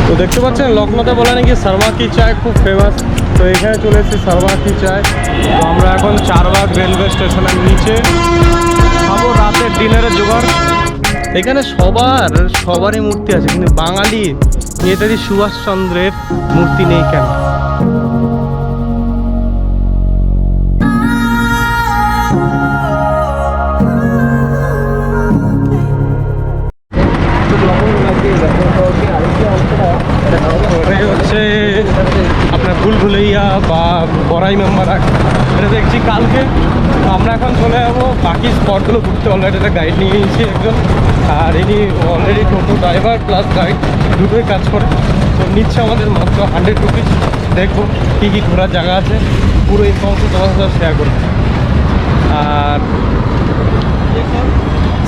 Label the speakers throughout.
Speaker 1: তো দেখতে পাচ্ছেন লখনৌতে বলে নাকি শর্মা কি চায় খুব ফেমাস। তো এখানে চলে এসেছি শর্মা কি চায়। তো আমরা এখন চারবাগ রেলওয়ে স্টেশনের নিচে খাবো রাতের ডিনারের জোগাড়। এখানে সবারই মূর্তি আছে, কিন্তু বাঙালি নেতাজি সুভাষচন্দ্রের মূর্তি নেই কেন? হচ্ছে আপনার ভুলভুলাইয়া বা বড়াই মেম্বার, এটা দেখছি কালকে। আমরা এখন চলে যাবো বাকি স্পটগুলো ঘুরতে। অলরেডি একটা গাইড নিয়ে নিয়েছি একজন, আর ইনি অলরেডি টোটো ড্রাইভার প্লাস গাইড দুটোই কাজ করে। তো নিচ্ছে আমাদের মাত্র 100 রুপিস। দেখবো কী কী ঘোরার জায়গা আছে, পুরো ইনফরমেশন তোমার সাথে শেয়ার করবো। আর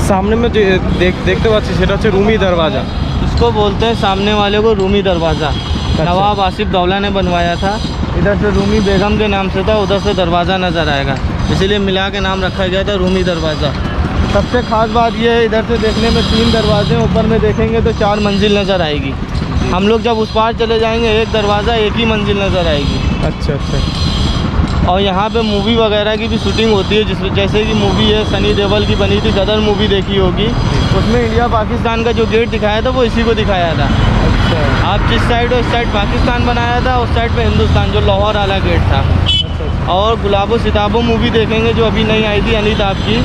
Speaker 1: सामने में जो देखते पाচ্ছি সেটা হচ্ছে रूमी दरवाज़ा।
Speaker 2: इसको बोलते हैं सामने वाले को रूमी दरवाज़ा। नवाब आसिफ दौला ने बनवाया था। इधर से रूमी बेगम के नाम से था, उधर से दरवाज़ा नज़र आएगा, इसीलिए मिला के नाम रखा गया था रूमी दरवाज़ा। सबसे ख़ास बात यह है, इधर से देखने में 3 दरवाजे, ऊपर में देखेंगे तो 4 मंजिल नज़र आएगी। हम लोग जब उस पार चले जाएंगे एक दरवाज़ा एक ही मंजिल नज़र आएगी।
Speaker 1: अच्छा अच्छा।
Speaker 2: और यहाँ पे मूवी वगैरह की भी शूटिंग होती है, जिस जैसे कि मूवी है सनी देओल की बनी थी गदर, मूवी देखी होगी, उसमें इंडिया पाकिस्तान का जो गेट दिखाया था वो इसी को दिखाया था।
Speaker 1: अच्छा।
Speaker 2: आप जिस साइड हो उस साइड पाकिस्तान बनाया था, उस साइड पे हिंदुस्तान, जो लाहौर वाला गेट था। और गुलाबो सिताबो मूवी देखेंगे जो अभी नहीं आई थी अमिताभ की,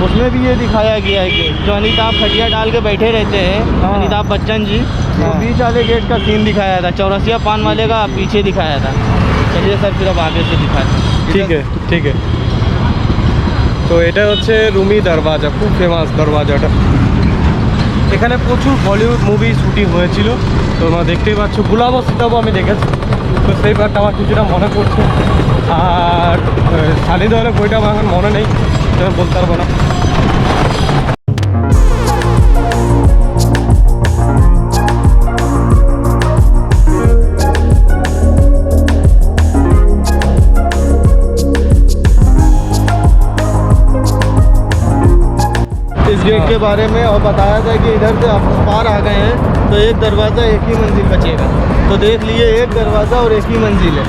Speaker 2: उसमें भी ये दिखाया गया है गेट, जो अमिताभ खटिया डाल के बैठे रहते हैं, अमिताभ बच्चन जी, वो बीच वाले गेट का सीन दिखाया था। चौरसिया पान वाले का पीछे दिखाया था। चलिए सर फिर अब आगे से दिखाते।
Speaker 1: ठीक है ठीक है। তো এটা হচ্ছে রুমি দরওয়াজা, খুব ফেমাস দরওয়াজাটা। এখানে প্রচুর বলিউড মুভি শুটিং হয়েছিল। তো তোমরা দেখতেই পাচ্ছ, গুলাবো সিতাবো আমি দেখেছি, তো সেই পার্টটা আমার কিছুটা মনে পড়ছে। আর সানি দেওয়ালের বইটা আমার এখন মনে নেই, আমি বলতে পারবো না।
Speaker 2: इस गेट के बारे में और बताया था कि इधर से आप पार आ गए हैं तो एक दरवाज़ा एक ही मंजिल बचेगा। तो देख लिए एक दरवाज़ा और एक ही मंजिल है।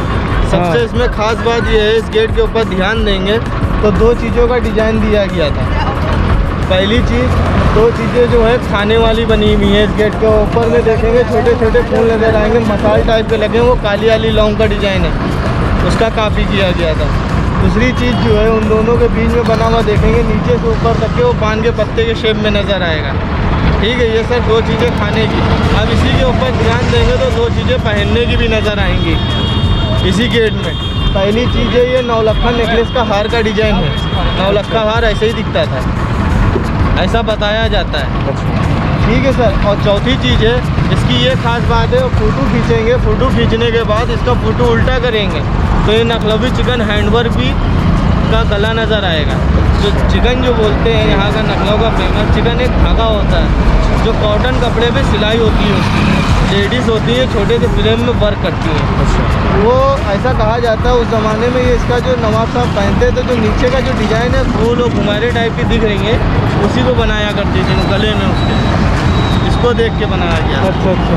Speaker 2: सबसे इसमें ख़ास बात यह है, इस गेट के ऊपर ध्यान देंगे तो 2 चीज़ों का डिज़ाइन दिया गया था। पहली चीज़, 2 चीज़ें जो है खाने वाली बनी हुई है। इस गेट के ऊपर में देखेंगे छोटे छोटे फूल नज़र आएंगे, मसाल टाइप के लगे, वो काली वाली लौंग का डिज़ाइन है, उसका काफ़ी किया गया था। दूसरी चीज़ जो है, उन दोनों के बीच में बना हुआ देखेंगे नीचे से ऊपर तक के वो पान के पत्ते के शेप में नज़र आएगा। ठीक है, ये सर 2 चीज़ें खाने की। अब इसी के ऊपर ध्यान देंगे तो 2 चीज़ें पहनने की भी नज़र आएंगी इसी गेट में। पहली चीज़ है ये नौलखा नेकलेस का हार का डिज़ाइन है। नौलखा हार ऐसे ही दिखता था, ऐसा बताया जाता है। ठीक है सर। और चौथी चीज़ है, इसकी ये खास बात है, फ़ोटो खींचेंगे, फ़ोटो खींचने के बाद इसका फ़ोटो उल्टा करेंगे तो ये नकलवी चिकन हैंडवर्क भी का गला नज़र आएगा। जो चिकन जो बोलते हैं यहाँ का नकलव का फेमस चिकन, एक धागा होता है जो कॉटन कपड़े पे सिलाई होती है, उसकी लेडीज़ होती है छोटे से फ्रेम में वर्क करती हैं। वो ऐसा कहा जाता है, उस ज़माने में ये इसका जो नवाब साहब पहनते थे, जो नीचे का जो डिज़ाइन है फूल और घुमारे टाइप की दिख रही है, उसी को बनाया करती थी गले में उसके, इसको देख के बनाया गया।
Speaker 1: अच्छा अच्छा।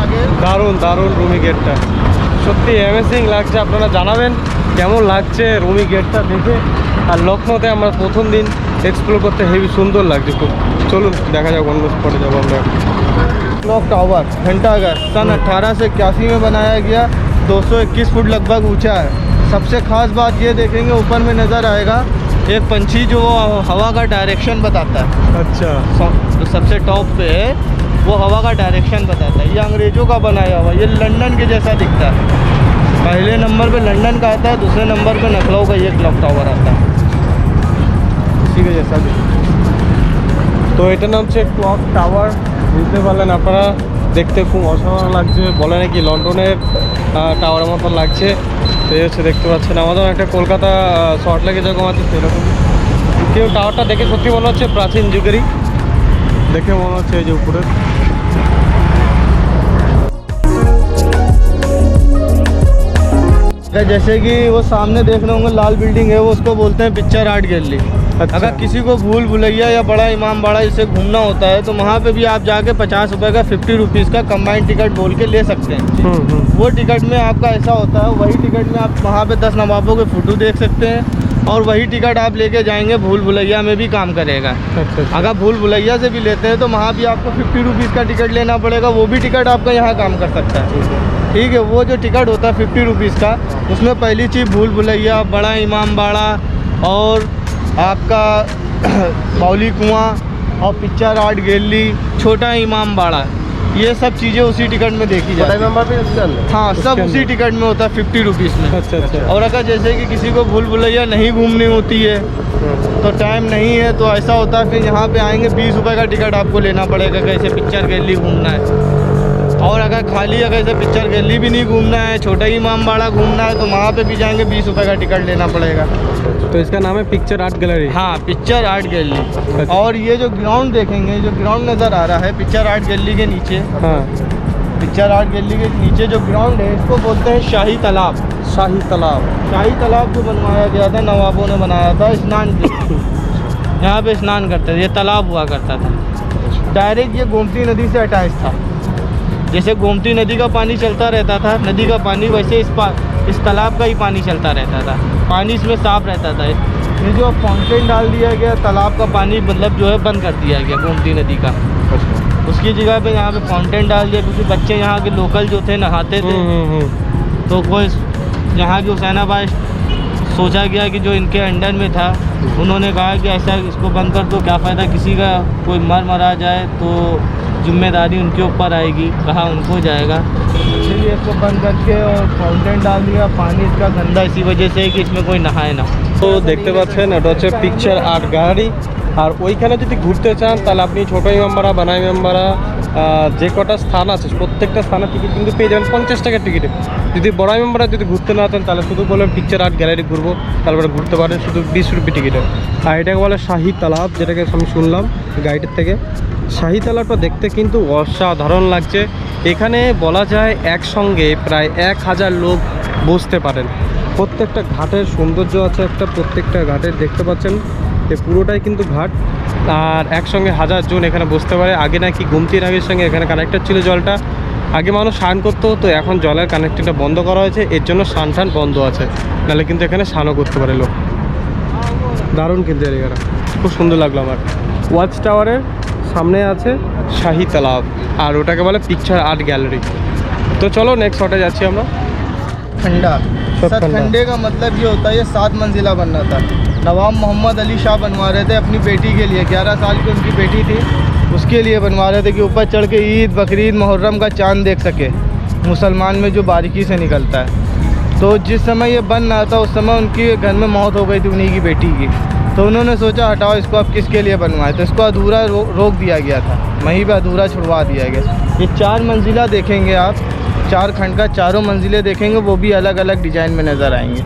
Speaker 2: आगे
Speaker 1: দারুণ দারুণ রুমি গেটটা, সত্যি অ্যামেজিং লাগছে। আপনারা জানাবেন কেমন লাগছে রুমি গেটটা দেখে। আর লখনৌতে আমরা প্রথম দিন এক্সপ্লোর করতে হেভি সুন্দর লাগছে খুব। চলুন দেখা যাক অন্য স্পটে যাবো আমরা।
Speaker 2: क्लॉक टावर घंटाघर सन 1881 में बनाया गया, 221 फुट लगभग ऊंचा है। सबसे ख़ास बात ये देखेंगे ऊपर में नज़र आएगा एक पंछी जो हवा का डायरेक्शन बताता है।
Speaker 1: अच्छा।
Speaker 2: जो सबसे टॉप पे है वो हवा का डायरेक्शन बताता है। ये अंग्रेज़ों का बनाया हुआ, ये लंदन के जैसा दिखता है। पहले नंबर पे लंदन का आता है, दूसरे नंबर पे लखनऊ का ये क्लॉक टावर आता है, इसी के जैसा भी।
Speaker 1: তো এটার নাম হচ্ছে ক্লক টাওয়ার। বুঝতে পারলেন আপনারা, দেখতে খুব অসাধারণ লাগছে, বলে নাকি লন্ডনের টাওয়ারের মতো লাগছে। তো এই হচ্ছে দেখতে পাচ্ছেন, আমাদের একটা কলকাতা শর্ট লেগে যেরকম আছে সেরকম। কেউ টাওয়ারটা দেখে সত্যি মনে হচ্ছে প্রাচীন যুগেরই, দেখে মনে হচ্ছে এই যে উপরে।
Speaker 2: जैसे कि वो सामने देख रहे होंगे लाल बिल्डिंग है, वो उसको बोलते हैं पिक्चर आर्ट गैलरी।
Speaker 1: अच्छा।
Speaker 2: अगर किसी को भूल भुलैया या बड़ा इमाम बाड़ा इसे घूमना होता है तो वहाँ पे भी आप जाके 50 रुपये का 50 रुपीज़ का कंबाइंड टिकट बोल के ले सकते हैं। वो टिकट में आपका ऐसा होता है, वही टिकट में आप वहाँ पे 10 नवाबों के फ़ोटो देख सकते हैं और वही टिकट आप लेके जाएंगे भूल भुलैया में भी काम करेगा।
Speaker 1: अच्छा।
Speaker 2: अगर भूल भुलैया से भी लेते हैं तो वहाँ भी आपको 50 रुपीज़ का टिकट लेना पड़ेगा, वो भी टिकट आपका यहाँ काम कर सकता है। ठीक है, वो जो टिकट होता है 50 रुपीज़ का, उसमें पहली चीज़ भूल भुलैया, बड़ा इमाम बाड़ा और आपका मौली कुआं और पिक्चर आर्ट गैलरी, छोटा इमाम बाड़ा, ये सब चीज़ें उसी टिकट में देखी जाती है। हाँ, सब उसी टिकट में होता है 50 रुपीज़ में।
Speaker 1: अच्छा।
Speaker 2: और अगर जैसे कि किसी को भूल भुलैया नहीं घूमनी होती है तो टाइम नहीं है तो ऐसा होता है फिर यहाँ पे आएंगे 20 रुपये का टिकट आपको लेना पड़ेगा कैसे पिक्चर गैलरी घूमना है। और अगर खाली अगर ऐसे पिक्चर गैलरी भी नहीं घूमना है, छोटा इमाम बाड़ा घूमना है तो वहाँ पे भी जाएंगे 20 रुपये का टिकट लेना पड़ेगा।
Speaker 1: तो इसका नाम है पिक्चर आर्ट गैलरी।
Speaker 2: हाँ, पिक्चर आर्ट गैलरी। और ये जो ग्राउंड देखेंगे, जो ग्राउंड नज़र आ रहा है पिक्चर आर्ट गैलरी के नीचे,
Speaker 1: हाँ,
Speaker 2: पिक्चर आर्ट गैलरी के नीचे जो ग्राउंड है इसको बोलते हैं शाही तालाब।
Speaker 1: शाही तालाब।
Speaker 2: शाही तालाब जो बनवाया गया था, नवाबों ने बनाया था स्नान के लिए। यहाँ पे स्नान करते थे, ये तालाब हुआ करता था। डायरेक्ट ये गोमती नदी से अटैच था। जैसे गोमती नदी का पानी चलता रहता था, नदी का पानी, वैसे इस तालाब का ही पानी चलता रहता था। पानी इसमें साफ रहता था। ये जो फाउंटेन डाल दिया गया, तालाब का पानी मतलब जो है बंद कर दिया गया गोमती नदी का, उसकी जगह पे यहाँ पे फाउंटेन डाल दिया क्योंकि बच्चे यहाँ के लोकल जो थे नहाते थे। तो कोई यहाँ के हुसैनाबाद सोचा गया कि जो इनके अंडर में था, उन्होंने कहा कि ऐसा इसको बंद कर दो, क्या फ़ायदा किसी का कोई मरा जाए तो जिम्मेदारी उनके ऊपर आएगी, कहा उनको जाएगा। इसलिए इसको बंद करके और फाउंटेन डाल दिया। पानी इसका गंदा इसी वजह से है कि इसमें कोई नहाए ना।
Speaker 1: তো দেখতে পাচ্ছেন এটা হচ্ছে পিকচার আর্ট গ্যালারি। আর ওইখানে যদি ঘুরতে চান তাহলে আপনি ছোটো ইমামবাড়া, বানাই ইমামবাড়া, যে কটা স্থান আছে প্রত্যেকটা স্থানের টিকিট কিন্তু পেয়ে যাবেন 50 টাকার টিকিটে। যদি বড় ইমামবাড়া যদি ঘুরতে না চান তাহলে শুধু বলবেন পিকচার আর্ট গ্যালারি ঘুরবো, তারপরে ঘুরতে পারেন শুধু 20 রুপি টিকিটে। আর এটাকে বলে শাহি তালাব, যেটাকে আমি শুনলাম গাইডের থেকে। শাহি তালাবটা দেখতে কিন্তু অসাধারণ লাগছে। এখানে বলা যায় একসঙ্গে প্রায় 1000 লোক বসতে পারেন। প্রত্যেকটা ঘাটের সৌন্দর্য আছে একটা, প্রত্যেকটা ঘাটের দেখতে পাচ্ছেন যে পুরোটাই কিন্তু ঘাট। আর একসঙ্গে 1000 জন এখানে বসতে পারে। আগে নাকি গোমতী নদীর সঙ্গে এখানে কানেক্টেড ছিল জলটা, আগে মানুষ স্নান করতো, তো এখন জলের কানেক্টিংটা বন্ধ করা হয়েছে, এর জন্য স্নান টান বন্ধ আছে, নাহলে কিন্তু এখানে স্নানও করতে পারে লোক। দারুণ কিন্তু জায়গাটা, খুব সুন্দর লাগলো আমার। ওয়াচ টাওয়ারের সামনে আছে শাহি তালাব আর ওটাকে বলে পিকচার আর্ট গ্যালারি। তো চলো নেক্সট শটে যাচ্ছি আমরা।
Speaker 2: खंडा, सतखंडे का मतलब ये होता है ये 7 मंजिला बनना था। नवाब मोहम्मद अली शाह बनवा रहे थे अपनी बेटी के लिए, 11 साल की उनकी बेटी थी, उसके लिए बनवा रहे थे कि ऊपर चढ़ के ईद, बकरीद, मुहर्रम का चांद देख सके, मुसलमान में जो बारीकी से निकलता है। तो जिस समय ये बन रहा था उस समय उनकी घर में मौत हो गई थी उन्हीं की बेटी की। तो उन्होंने सोचा हटाओ इसको, अब किसके लिए बनवाए, तो इसको अधूरा रोक दिया गया था, वहीं पर अधूरा छुड़वा दिया गया। ये 4 मंजिला देखेंगे आप, 4 खंड का, चारों मंजिलें देखेंगे, वो भी अलग अलग डिजाइन में नज़र आएंगे।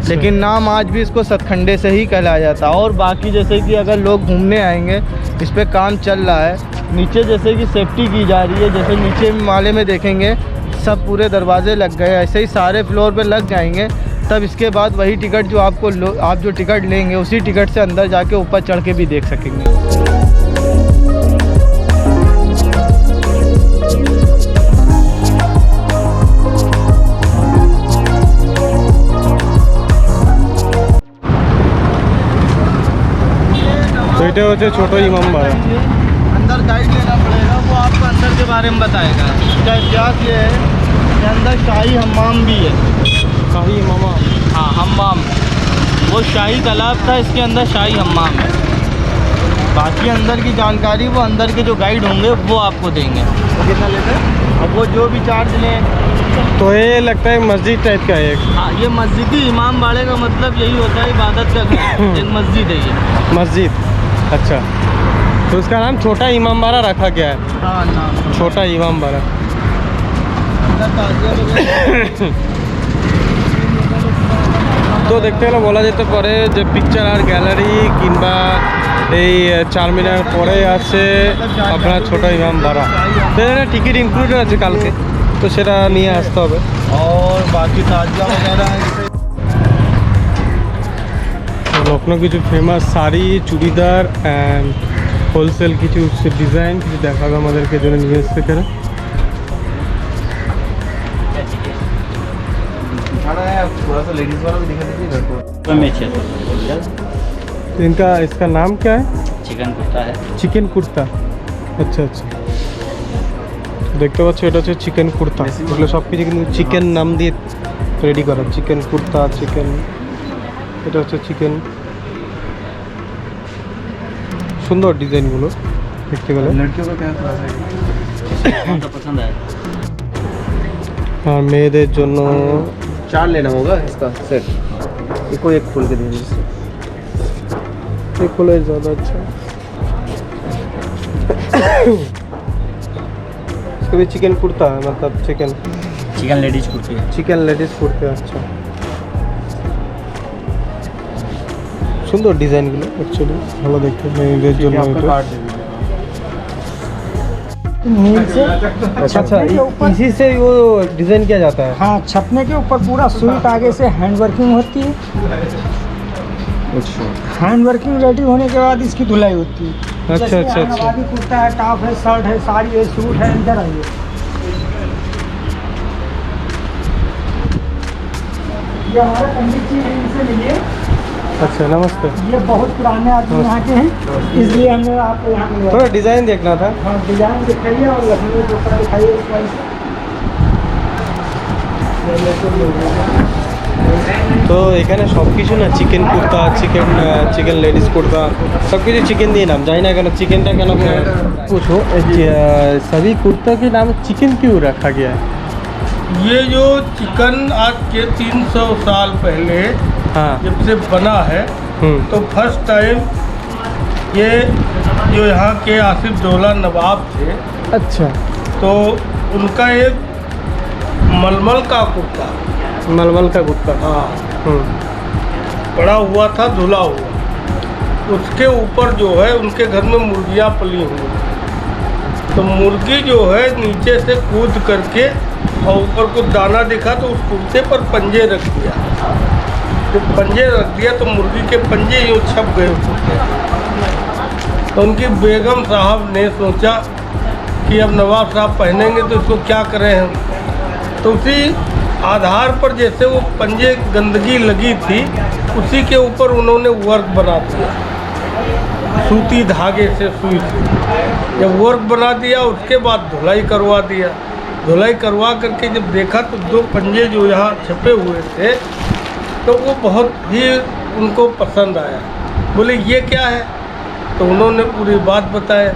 Speaker 2: लेकिन नाम आज भी इसको सतखंडे से ही कहलाया जाता है। और बाकी जैसे कि अगर लोग घूमने आएंगे, इस पर काम चल रहा है, नीचे जैसे कि सेफ्टी की जा रही है, जैसे नीचे माले में देखेंगे सब पूरे दरवाजे लग गए, ऐसे ही सारे फ्लोर पे लग जाएंगे। तब इसके बाद वही टिकट जो आप जो टिकट लेंगे उसी टिकट से अंदर जाके ऊपर चढ़ के भी देख सकेंगे।
Speaker 1: তো এটা হচ্ছে ছোট ইমামবাড়া।
Speaker 2: अंदर गाइड लेना पड़ेगा, वो आपको अंदर के बारे में बताएगा। इसका इतिहास ये है कि अंदर शाही हम्माम भी है।
Speaker 1: শাহি মামা,
Speaker 2: हाँ, हम्माम, वो शाही तालाब था, इसके अंदर शाही हम्माम है। बाकी अंदर की जानकारी वो अंदर के जो गाइड होंगे वो आपको देंगे। वो कितना लेते हैं? अब वो जो भी चार्ज लें।
Speaker 1: तो ये लगता है मस्जिद टाइप का है एक।
Speaker 2: हाँ, ये मस्जिदी इमाम बाड़े का मतलब यही होता है, इबादत का घर, एक मस्जिद है ये।
Speaker 1: मस्जिद, अच्छा। तो उसका नाम छोटा इमामबाड़ा रखा गया है,
Speaker 2: हाँ, नाम
Speaker 1: छोटा इमामबाड़ा।
Speaker 2: अंदर ताजिया वगैरह।
Speaker 1: তো দেখতে গেলে বলা যেতে পারে যে পিকচার আর গ্যালারি কিংবা এই চারমিনার পরে আছে আপনার ছোট ইমাম বাড়া। তো এখানে টিকিট ইনক্লুডেড আছে কালকে, তো সেটা নিয়ে আসতে হবে।
Speaker 2: और बाकी ताजिया वगैरह है जैसे
Speaker 1: লখনৌ কিছু famous sari, churidar and wholesale কিছু ডিজাইন কিছু দেখাবে আমাদেরকে, জন্য নিয়ে এসছে এখানে।
Speaker 2: थोड़ा सा लेडीज वाला भी दिखा दीजिए घर को।
Speaker 3: में 600
Speaker 1: तो इसका नाम क्या है?
Speaker 3: चिकन कुर्ता है।
Speaker 1: চিকেন কুর্তা। আচ্ছা আচ্ছা, দেখতে পাচ্ছ এটা হচ্ছে চিকেন কুর্তা। এগুলো সব কিছু কিন্তু চিকেন নাম দিয়ে রেডি করা। চিকেন কুর্তা, চিকেন, এটা হচ্ছে চিকেন। সুন্দর ডিজাইনগুলো দেখতে গেলে।
Speaker 2: लड़कियों का क्या प्राइस है?
Speaker 3: कौन सा पसंद है?
Speaker 1: আর মেয়েদের জন্য
Speaker 2: 4 लेना होगा इसका सेट। इसको एक खोल के दीजिए।
Speaker 1: এগুলো ज़्यादा अच्छा। इसका भी चिकन कुर्ता है, मतलब चिकन
Speaker 3: चिकन लेडीज कुर्ती है।
Speaker 1: Chicken ladies kurti. আচ্ছা, সুন্দর ডিজাইনগুলো অ্যাকচুয়ালি ভালো দেখতে, মেয়েদের জন্য এটা। अच्छा, इसी से वो डिज़ाइन किया जाता है।
Speaker 4: हाँ, छपने के ऊपर पूरा सुई आगे से हैंड वर्किंग होती है।
Speaker 1: अच्छा
Speaker 4: हैंड वर्किंग रेडी होने के बाद इसकी धुलाई होती है।
Speaker 1: अच्छा
Speaker 4: जैसे
Speaker 1: अच्छा
Speaker 4: यहाँ
Speaker 1: अच्छा।
Speaker 4: नवाबी कुर्ता है, टॉप है, शर्ट है, साड़ी है, सूट है, इधर आइए। ये हमारे पंडित जी हैं, इनसे मिलिए।
Speaker 1: अच्छा नमस्ते।
Speaker 4: ये बहुत पुराने आदमी यहाँ के हैं, इसलिए हमने आपको यहाँ पे
Speaker 1: थोड़ा डिज़ाइन देखना था।
Speaker 4: हाँ, डिजाइन दिखाइए और लखनऊ के ऊपर दिखाइए इस वाले से।
Speaker 1: তো এখানে সব কিছু না chicken kurta, chicken ladies kurta, सब কিছু চিকেন দিয়ে নাম, জানি না কেন চিকেনটা কেন पूछो। सभी कुर्ता के नाम चिकन क्यों रखा गया है?
Speaker 5: ये जो चिकन आज के 300 साल पहले
Speaker 1: हाँ।
Speaker 5: जब से बना है, तो फर्स्ट टाइम ये जो यहाँ के आसिफ दौला नवाब थे,
Speaker 1: अच्छा,
Speaker 5: तो उनका एक मलमल का कुर्ता,
Speaker 1: मलमल का कुर्ता।
Speaker 5: हाँ, पड़ा हुआ था, धुला हुआ। उसके ऊपर जो है उनके घर में मुर्गियाँ पली हुई, तो मुर्गी जो है नीचे से कूद करके और ऊपर कुछ दाना दिखा तो उस कुर्ते पर पंजे रख दिया। जब पंजे रख दिया तो मुर्गी के पंजे यूँ छप गए उस कुर्ते पर। तो उनकी बेगम साहब ने सोचा कि अब नवाब साहब पहनेंगे तो इसको क्या करें हम। तो उसी आधार पर जैसे वो पंजे गंदगी लगी थी, उसी के ऊपर उन्होंने वर्क बना दिया, सूती धागे से, सुई से। जब वर्क बना दिया उसके बाद धुलाई करवा दिया। धुलाई करवा करके जब देखा तो 2 पंजे जो यहाँ छपे हुए थे, तो वो बहुत ही उनको पसंद आया। बोले ये क्या है? तो उन्होंने पूरी बात बताया।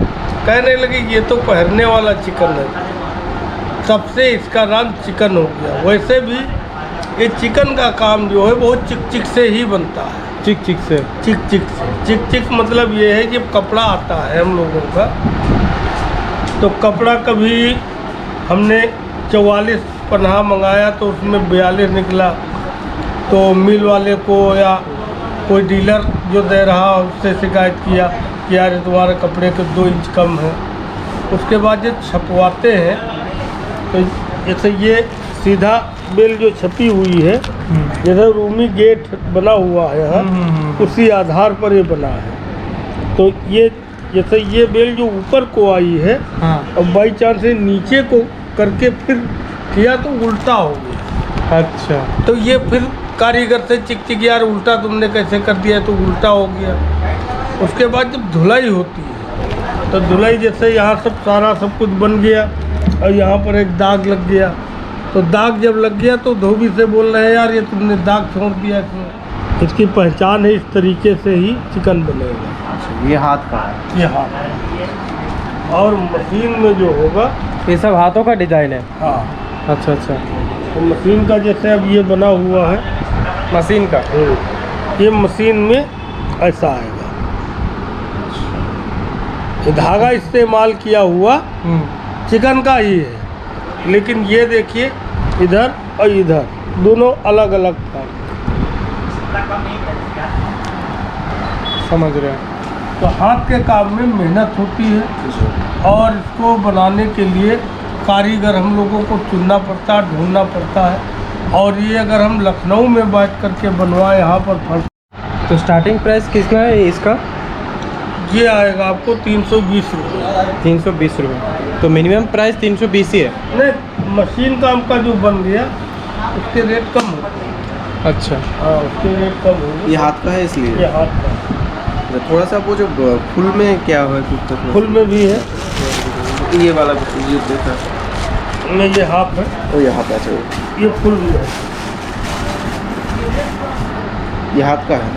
Speaker 5: कहने लगे ये तो पहनने वाला चिकन है, सबसे इसका नाम चिकन हो गया। वैसे भी ये चिकन का काम जो है बहुत चिक चिक से ही बनता है।
Speaker 1: चिक चिक से?
Speaker 5: चिक चिक से। चिक चिक मतलब ये है जब कपड़ा आता है हम लोगों का, तो कपड़ा कभी हमने 44 पन्हा मंगाया तो उसमें 42 निकला, तो मिल वाले को या कोई डीलर जो दे रहा उससे शिकायत किया कि यार तुम्हारे कपड़े के 2 इंच कम है। उसके बाद जब छपवाते हैं तो जैसे ये सीधा बेल जो छपी हुई है, जैसे रूमी गेट बना हुआ है यहाँ, उसी आधार पर ये बना है। तो ये जैसे ये बेल जो ऊपर को आई है,
Speaker 1: हाँ।
Speaker 5: और बाई चांस से नीचे को करके फिर किया तो उल्टा हो गया।
Speaker 1: अच्छा,
Speaker 5: तो ये फिर कारीगर से चिक चिक यार उल्टा तुमने कैसे कर दिया, तो उल्टा हो गया। उसके बाद जब धुलाई होती है तो धुलाई जैसे यहाँ सब सारा सब कुछ बन गया और यहाँ पर एक दाग लग गया, तो दाग जब लग गया तो धोबी से बोल रहे हैं यार ये तुमने दाग छोड़ दिया इसमें। इसकी पहचान है, इस तरीके से ही चिकन बनेगा।
Speaker 2: ये हाथ का है।
Speaker 5: ये हाथ है। और मशीन में जो होगा,
Speaker 1: ये सब हाथों का डिजाइन है?
Speaker 5: हाँ,
Speaker 1: अच्छा अच्छा,
Speaker 5: तो मशीन का जैसे अब ये बना हुआ है,
Speaker 1: मशीन का।
Speaker 5: ये मशीन में ऐसा आएगा। ये धागा इस्तेमाल किया हुआ चिकन का ही है, लेकिन ये देखिए इधर और इधर दोनों अलग अलग था।
Speaker 1: समझ रहे हैं।
Speaker 5: तो हाथ के काम में मेहनत होती है और इसको बनाने के लिए कारीगर हम लोगों को चुनना पड़ता है, ढूंढना पड़ता है। और ये अगर हम लखनऊ में बैठ करके बनवाए यहाँ पर फर्श,
Speaker 1: तो स्टार्टिंग प्राइस कितना है इसका?
Speaker 5: ये आएगा आपको 320 रुपये।
Speaker 1: 320 रुपये। तो मिनिमम प्राइस 320 ही है?
Speaker 5: नहीं, मशीन काम का जो बन गया उसके रेट कम होते हैं।
Speaker 1: अच्छा,
Speaker 5: हाँ, उसके रेट कम होंगे।
Speaker 6: ये हाथ का है इसलिए।
Speaker 5: ये हाथ का,
Speaker 6: थोड़ा सा वो जो फुल में क्या है कुछ
Speaker 5: फुल में भी है।
Speaker 6: ये वाला ये देखा
Speaker 5: नहीं, ये हाफ है,
Speaker 6: ओ ये हाथ अच्छा
Speaker 5: ये फुल भी है।
Speaker 6: ये हाथ का है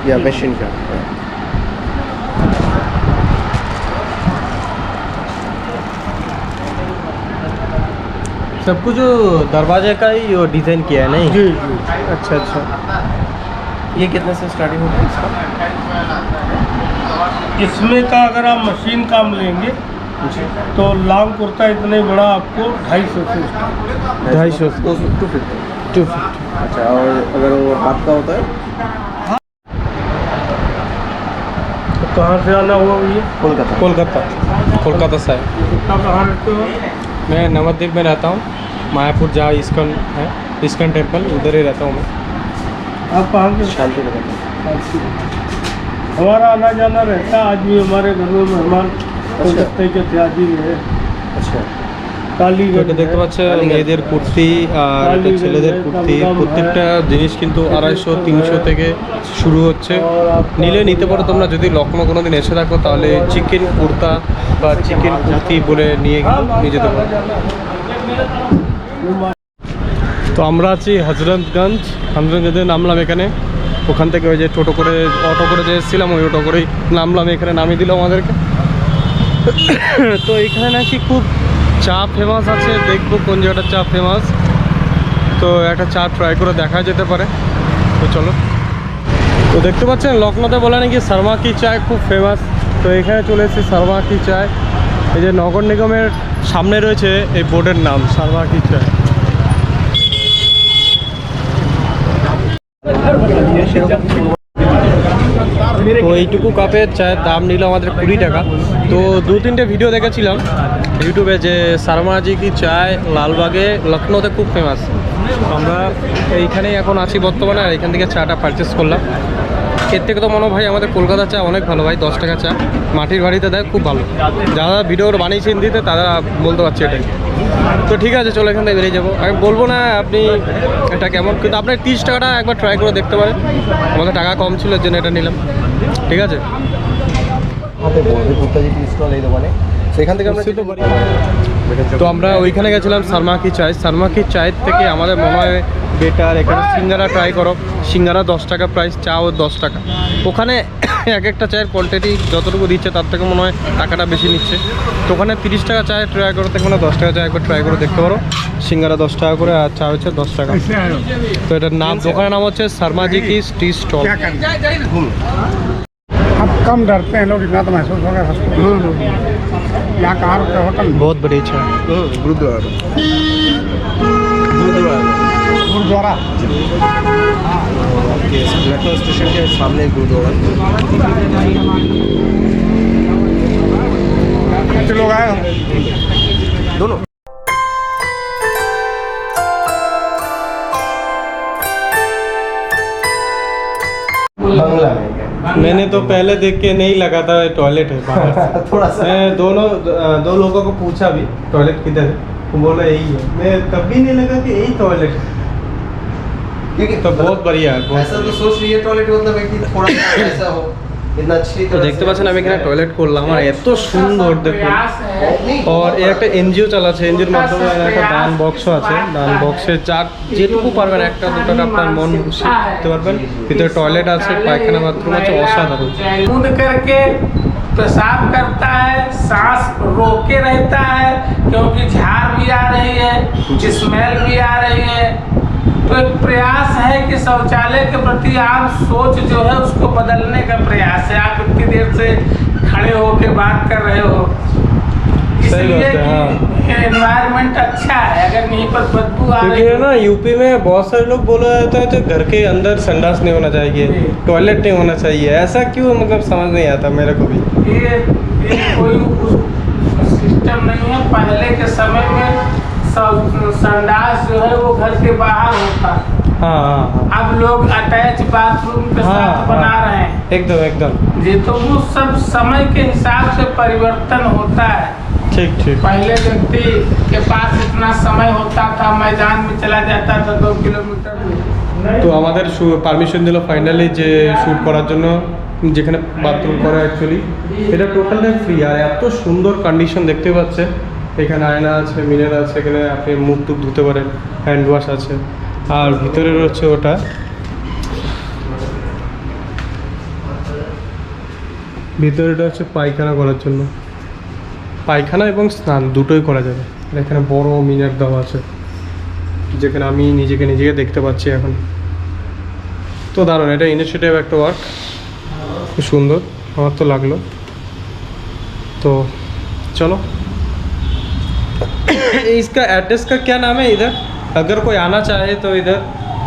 Speaker 6: या मशीन का?
Speaker 1: सब कुछ जो दरवाजे का ही वो डिज़ाइन किया है नहीं?
Speaker 5: जी जी।
Speaker 1: अच्छा अच्छा।
Speaker 6: ये कितने से स्टार्टिंग होता है इसका?
Speaker 5: इसमें का अगर आप मशीन काम लेंगे तो लॉन्ग कुर्ता इतने बड़ा आपको 250 से स्टार्ट।
Speaker 1: 250
Speaker 6: 250।
Speaker 1: 250।
Speaker 6: अच्छा, और अगर वो हाथ का होता है?
Speaker 5: तो कहाँ से आना हुआ ये?
Speaker 6: कोलकाता।
Speaker 1: कोलकाता से है।
Speaker 5: कितना कहाँ रहते हो?
Speaker 1: मैं नवद्वीप में रहता हूँ, मायापुर जहाँ इस्कॉन है, इस्कॉन टेम्पल, उधर ही रहता हूँ मैं।
Speaker 5: आप कहाँ के?
Speaker 6: शांति नगर।
Speaker 5: हमारा आना जाना रहता है। आज भी हमारे घर में मेहमान कोलकाता के थे, आज ही है।
Speaker 6: अच्छा,
Speaker 5: काली
Speaker 1: এটা দেখতে পাচ্ছেন মেয়েদের কুর্তি আর এটা ছেলেদের কুর্তি, প্রত্যেকটা জিনিস কিন্তু 250-300 থেকে শুরু হচ্ছে। নিলে নিতে পারো তোমরা, যদি লখনৌ কোনো দিন এসে থাকো তাহলে চিকেন কুর্তা বা চিকেন কুর্তি বলে নিয়ে নিয়ে যেতে পারো। তো আমরা আছি হজরতগঞ্জে নামলাম এখানে। ওখান থেকে ওই যে অটো করে যে এসেছিলাম ওই অটো করেই নামলাম, এখানে নামিয়ে দিল আমাদেরকে। তো এখানে নাকি খুব চা ফেমাস আছে, দেখবো কোন জায়গাটা চা ফেমাস। তো একটা চা ট্রাই করে দেখা যেতে পারে, তো চলো। তো দেখতে পাচ্ছেন লখনৌতে বলে নাকি শর্মা কি চায় খুব ফেমাস। তো এখানে চলে এসেছি শর্মা কি চায়। এই যে নগর নিগমের সামনে রয়েছে এই বোর্ডের নাম শর্মা কি চায়। তো এইটুকু কাপের চায়ের দাম নিল আমাদের 20 টাকা। তো 2-3টে ভিডিও দেখেছিলাম ইউটিউবে যে শর্মাজি কি চায় লালবাগে লখনৌতে খুব ফেমাস। আমরা এইখানেই এখন আছি বর্তমানে, আর এখান থেকে চাটা পারচেস করলাম। এর থেকে তো মনে হয় ভাই আমাদের কলকাতার চা অনেক ভালো ভাই, 10 টাকা চা মাটির বাড়িতে দেয়, খুব ভালো। যারা ভিডিওটা বানিয়েছে হিন্দিতে তারা বলতে পারছে এটাই। তো ঠিক আছে, চলো এখান থেকে বেরিয়ে যাবো। আমি বলবো না আপনি এটা কেমন, কিন্তু আপনার 30 টাকাটা একবার ট্রাই করে দেখতে পারেন। আমাদের টাকা কম ছিল এর জন্য এটা নিলাম, ঠিক আছে।
Speaker 6: হাতে বলবে কুর্তাজি স্টল এই দোকানে, সেখান থেকে আমরা
Speaker 1: তো আমরা ওইখানে গেছিলাম শর্মা কি চায়ের থেকে আমাদের মনে হয় বেটার এখানে সিঙ্গারা ট্রাই করো। সিঙ্গারা 10 টাকা প্রাইস, চাও 10 টাকা। ওখানে এক একটা চায়ের কোয়ান্টিটি যতটুকু দিচ্ছে তার থেকে মনে হয় টাকাটা বেশি নিচ্ছে। তো ওখানে 30 টাকা চায় ট্রাই করো, থেকে মানে 10 টাকা চায় একবার ট্রাই করে দেখতে পারো। সিঙ্গারা 10 টাকা করে আর চা হচ্ছে 10 টাকা। তো এটার নাম, দোকানের নাম হচ্ছে শর্মাজি কি टी स्टॉल।
Speaker 4: अब कम डरते हैं लोग, इतना तो महसूस होगा सबको। यहाँ कहाँ रुके होटल?
Speaker 1: बहुत बड़ी चाय।
Speaker 6: गुरुद्वारा
Speaker 4: गुरुद्वारा।
Speaker 6: लखनऊ स्टेशन के सामने गुरुद्वारा।
Speaker 4: कितने लोग आए हो?
Speaker 6: दोनों। बंगला में
Speaker 1: मैंने तो पहले देख के नहीं लगा था टॉयलेट है बाहर से।
Speaker 6: थोड़ा सा
Speaker 1: मैं दो लोगों को पूछा भी टॉयलेट किधर है, वो बोला यही है। मैं तब भी नहीं लगा कि यही टॉयलेट है।
Speaker 6: क्योंकि
Speaker 1: तो बहुत बढ़िया है, बहुत
Speaker 6: ऐसा तो सोच रही है टॉयलेट मतलब है कि थोड़ा ऐसा हो, इतना अच्छी
Speaker 1: তো দেখতে পাচ্ছেন আমি এখানে টয়লেট করলাম, আর এত সুন্দর দেখুন। আর এই একটা এনজিও চালাচ্ছে, এনজিওর মাধ্যমে একটা দান বক্স আছে, দান বক্সে যার যেটুকু পারবেন 1-2 টাকা আপনার মন খুশি দিতে পারবেন। ভিতরে টয়লেট আছে, পায়খানা বাথরুম আছে, অসাধারণ।
Speaker 7: कूद करके पेशाब करता है, सांस रोके रहता है क्योंकि झाग भी आ रही है, स्मेल भी आ रही है। तो एक प्रयास है कि शौचालय के प्रति आप सोच जो है उसको बदलने का प्रयास है। आप इतनी देर से खड़े होकर बात कर रहे हो,
Speaker 1: सही बात है, हाँ।
Speaker 7: एनवायरमेंट एनवायरनमेंट अच्छा है, अगर यहीं पर बदबू आ
Speaker 1: क्योंकि
Speaker 7: रही
Speaker 1: है ना यूपी में बहुत सारे लोग बोला जाता है तो घर के अंदर संडास नहीं होना चाहिए, टॉयलेट नहीं होना चाहिए, ऐसा क्यों, मतलब समझ नहीं आता मेरे को भी।
Speaker 7: ये कोई सिस्टम नहीं है। पहले के समय में संडास जो है वो घर के बाहर होता है,
Speaker 1: हाँ हाँ हाँ
Speaker 7: अब लोग अटैच बाथरूम के साथ बना रहे हैं।
Speaker 1: एकदम एकदम
Speaker 7: ये तो वो सब समय के हिसाब से परिवर्तन होता है।
Speaker 1: ठीक ठीक।
Speaker 7: पहले व्यक्ति के पास इतना समय होता था, मैदान में चला जाता था 2 किलोमीटर।
Speaker 1: তো আমাদের পারমিশন দিল ফাইনালি যে শ্যুট করার জন্য যেখানে বাথরুম করা অ্যাকচুয়ালি এটা টোটালটাই ফ্রি। আর এত সুন্দর কন্ডিশন দেখতে পাচ্ছে, এখানে আয়না আছে, মিনার আছে, এখানে আপনি মুখ টুক ধুতে পারেন, হ্যান্ড ওয়াশ আছে। আর ভিতরে রয়েছে ওটা ভিতরেটা হচ্ছে পায়খানা করার জন্য, পায়খানা এবং স্নান দুটোই করা যাবে। আর এখানে বড় মিনার দেওয়া আছে যেখানে আমি নিজেকে দেখতে পাচ্ছি এখন। তো দারুণ, এটা ইনিশিয়েটিভ একটা ওয়ার্ক, খুব সুন্দর আমার তো লাগলো। তো चलो इसका एड्रेस का क्या नाम है इधर, अगर कोई आना चाहे तो इधर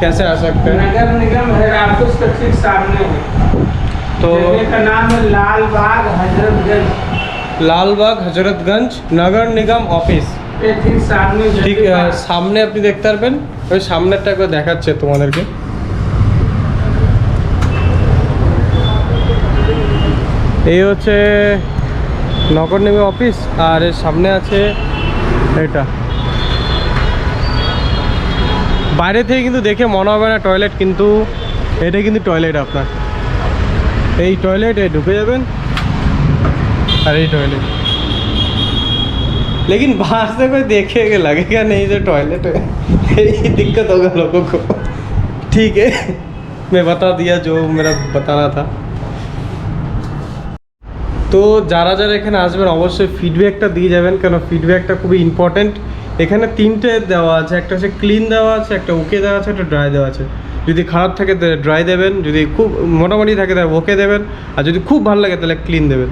Speaker 1: कैसे आ सकते हैं?
Speaker 7: नगर निगम है ऑफिस के ठीक सामने है।
Speaker 1: तो
Speaker 7: जगह का नाम है लाल बाग हजरतगंज।
Speaker 1: লালবাগ হজরতগঞ্জ নগর নিগম অফিস,
Speaker 7: ये ठीक सामने
Speaker 1: ঠিক সামনে আপনি দেখতে পারবেন। ওই সামনেরটা একবার দেখাচ্ছে তোমাদেরকে। এই হচ্ছে নগর নিগম অফিস, আর এর সামনে আছে এটা। বাইরে থেকে কিন্তু দেখে মনে হবে না টয়লেট, কিন্তু এটা কিন্তু টয়লেট। আপনার এই টয়লেটে ঢুকে যাবেন আর এই टॉयलेट, लेकिन बाहर से कोई देखेगा लगेगा नहीं जो टॉयलेट है। यही दिक्कत होगा लोगों को। ठीक है, मैं बता दिया जो मेरा बताना था। তো যারা যারা এখানে আসবেন অবশ্যই ফিডব্যাকটা দিয়ে যাবেন, কেন ফিডব্যাকটা খুবই ইম্পর্টেন্ট। এখানে তিনটে দেওয়া আছে, একটা হচ্ছে ক্লিন দেওয়া আছে, একটা ওকে দেওয়া আছে, একটা ড্রাই দেওয়া আছে। যদি খারাপ থাকে তাহলে ড্রাই দেবেন, যদি খুব মোটামুটি থাকে তাহলে ওকে দেবেন, আর যদি খুব ভালো লাগে তাহলে ক্লিন দেবেন।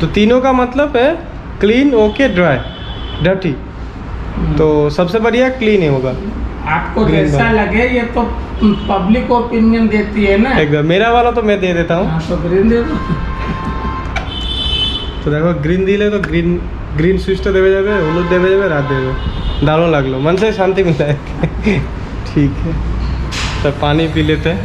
Speaker 1: तो तीनों का मतलब है क्लीन, ओके, ड्राई, डर्टी। तो सबसे बढ़िया क्लीन ही होगा।
Speaker 7: आपको
Speaker 1: Green
Speaker 7: जैसा
Speaker 1: बाग।
Speaker 7: लगे, ये तो पब्लिक ओपिनियन देती है ना।
Speaker 1: एकदम मेरा वाला तो मैं दे देता हूँ।
Speaker 7: हाँ, तो ग्रीन दे दो।
Speaker 1: তো দেখো গ্রিন দিলে তো গ্রিন সুইচটা দেবে যাবে, হলুদ দেবে যাবে, রাত দেবে। দারুণ লাগলো, मन से शांति मिलता है। ठीक है, तो पानी पी लेते हैं।